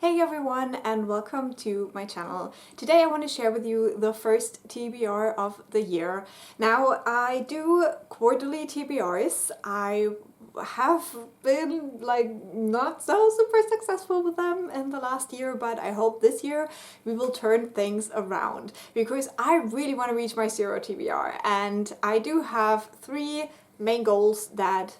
Hey everyone and welcome to my channel. Today I want to share with you the first TBR of the year. Now I do quarterly TBRs. I have been not so super successful with them in the last year, but I hope this year we will turn things around because I really want to reach my 0 TBR, and I do have 3 main goals that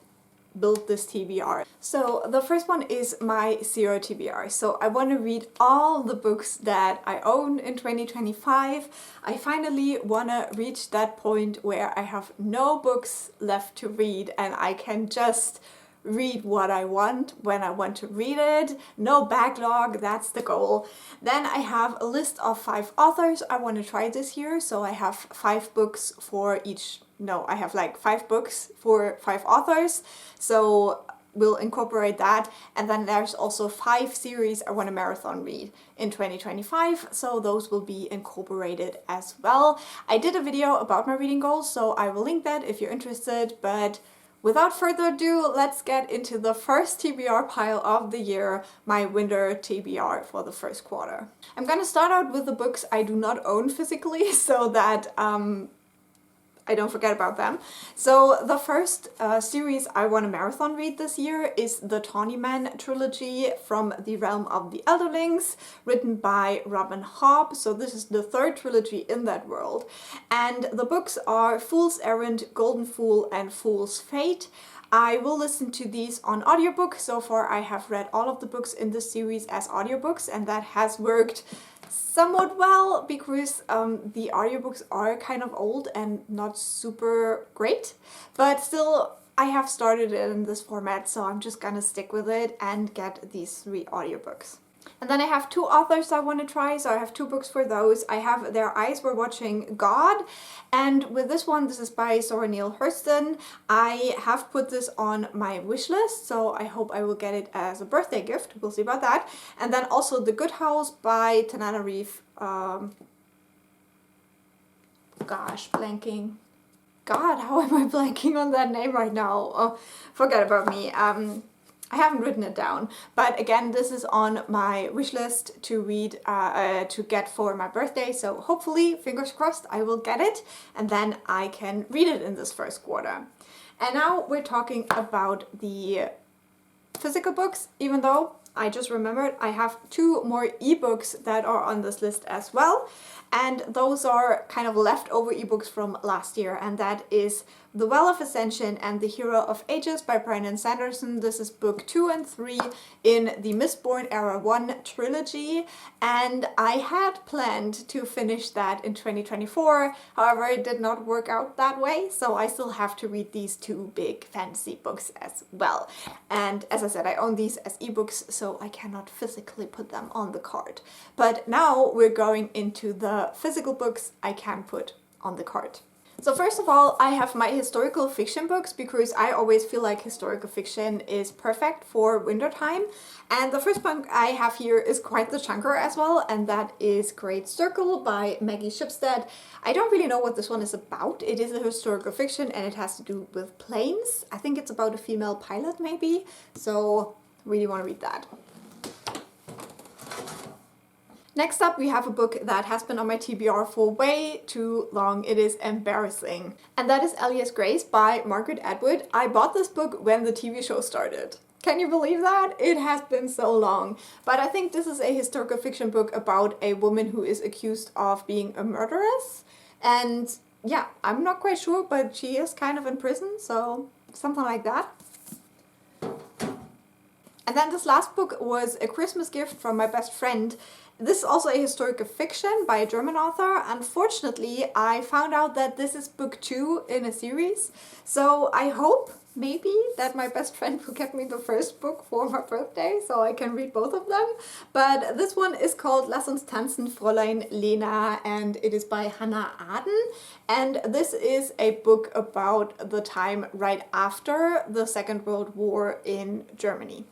build this TBR. So the first one is my 0 TBR. So I want to read all the books that I own in 2025. I finally want to reach that point where I have no books left to read and I can just read what I want when I want to read it. No backlog, that's the goal. Then I have a list of 5 authors I want to try this year. So I have 5 books for each. No, I have like 5 books for 5 authors. So we'll incorporate that. And then there's also 5 series I want to marathon read in 2025. So those will be incorporated as well. I did a video about my reading goals, so I will link that if you're interested. But without further ado, let's get into the first TBR pile of the year, my winter TBR for the first quarter. I'm gonna start out with the books I do not own physically so that I don't forget about them. So the first series I want to marathon read this year is the Tawny Man trilogy from the Realm of the Elderlings, written by Robin Hobb. So this is the 3rd trilogy in that world. And the books are Fool's Errand, Golden Fool, and Fool's Fate. I will listen to these on audiobook. So far I have read all of the books in this series as audiobooks, and that has worked somewhat well because the audiobooks are kind of old and not super great, but still I have started it in this format, so I'm just gonna stick with it and get these 3 audiobooks. And then I have 2 authors I want to try, so I have 2 books for those. I have Their Eyes Were Watching God, and with this one, this is by Zora Neale Hurston. I have put this on my wish list, so I hope I will get it as a birthday gift. We'll see about that. And then also The Good House by Tananarive. Blanking. God, how am I blanking on that name right now? Oh, forget about me. I haven't written it down, but again, this is on my wish list to read, to get for my birthday. So hopefully, fingers crossed, I will get it and then I can read it in this first quarter. And now we're talking about the physical books, even though I just remembered I have 2 more ebooks that are on this list as well. And those are kind of leftover ebooks from last year, and that is The Well of Ascension and The Hero of Ages by Brandon Sanderson. This is book 2 and 3 in the Mistborn Era 1 trilogy, and I had planned to finish that in 2024. However, it did not work out that way, so I still have to read these 2 big fantasy books as well. And as I said, I own these as ebooks, so I cannot physically put them on the card. But now we're going into the physical books I can put on the card. So first of all, I have my historical fiction books because I always feel like historical fiction is perfect for wintertime. And the first book I have here is quite the chunker as well, and that is Great Circle by Maggie Shipstead. I don't really know what this one is about. It is a historical fiction and it has to do with planes. I think it's about a female pilot maybe, so really want to read that. Next up, we have a book that has been on my TBR for way too long. It is Embarrassing. And that is Elias Grace by Margaret Atwood. I bought this book when the TV show started. Can you believe that? It has been so long. But I think this is a historical fiction book about a woman who is accused of being a murderess. And yeah, I'm not quite sure, but she is kind of in prison, so something like that. And then this last book was a Christmas gift from my best friend. This is also a historical fiction by a German author. Unfortunately, I found out that this is book 2 in a series. So I hope maybe that my best friend will get me the first book for my birthday so I can read both of them. But this one is called Lass uns tanzen, Fräulein Lena, and it is by Hannah Aden. And this is a book about the time right after the Second World War in Germany.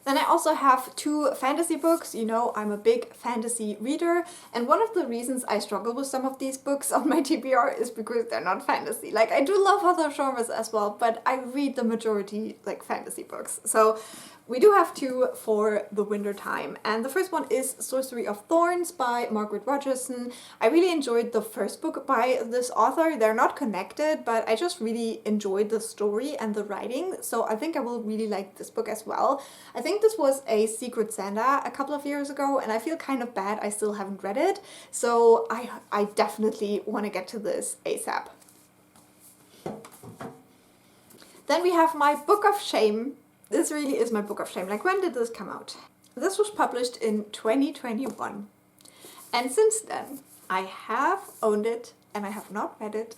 Then I also have 2 fantasy books. You know, I'm a big fantasy reader, and one of the reasons I struggle with some of these books on my TBR is because they're not fantasy. Like, I do love other genres as well, but I read the majority like fantasy books. So we do have 2 for the winter time, and the first one is Sorcery of Thorns by Margaret Rogerson. I really enjoyed the first book by this author. They're not connected, but I just really enjoyed the story and the writing, so I think I will really like this book as well. I think this was a Secret Santa a couple of years ago, and I feel kind of bad I still haven't read it, so I definitely want to get to this ASAP. Then we have my Book of Shame. This really is my book of shame. Like, when did this come out? This was published in 2021. And since then, I have owned it and I have not read it.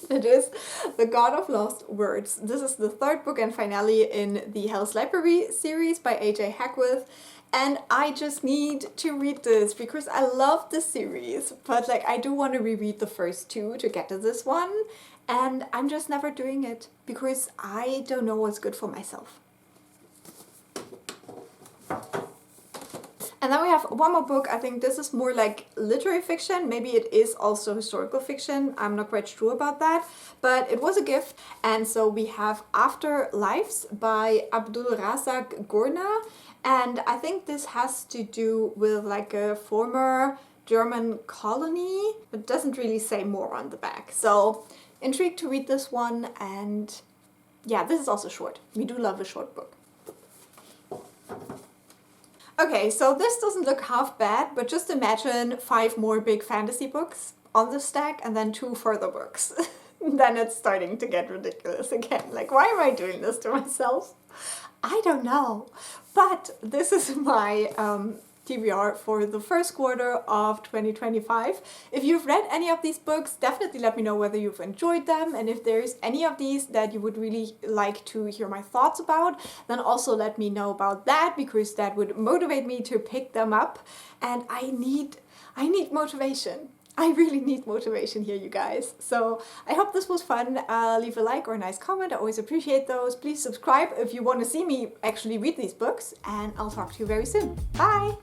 It is The God of Lost Words. This is the 3rd book and finale in the Hell's Library series by A.J. Hackworth. And I just need to read this because I love the series. But like, I do want to reread the first 2 to get to this one. And I'm just never doing it because I don't know what's good for myself. And then we have one more book. I think this is more like literary fiction. Maybe it is also historical fiction. I'm not quite sure about that. But it was a gift. And so we have Afterlives by Abdul Razak Gurna. And I think this has to do with like a former German colony. It doesn't really say more on the back. So intrigued to read this one. And yeah, this is also short. We do love a short book. Okay, so this doesn't look half bad, but just imagine 5 more big fantasy books on the stack and then 2 further books. Then it's starting to get ridiculous again. Like, why am I doing this to myself? I don't know. But this is my TBR for the first quarter of 2025. If you've read any of these books, definitely let me know whether you've enjoyed them, and if there's any of these that you would really like to hear my thoughts about, then also let me know about that, because that would motivate me to pick them up. And I need motivation. I really need motivation here, you guys. So I hope this was fun. Leave a like or a nice comment. I always appreciate those. Please subscribe if you want to see me actually read these books, and I'll talk to you very soon. Bye!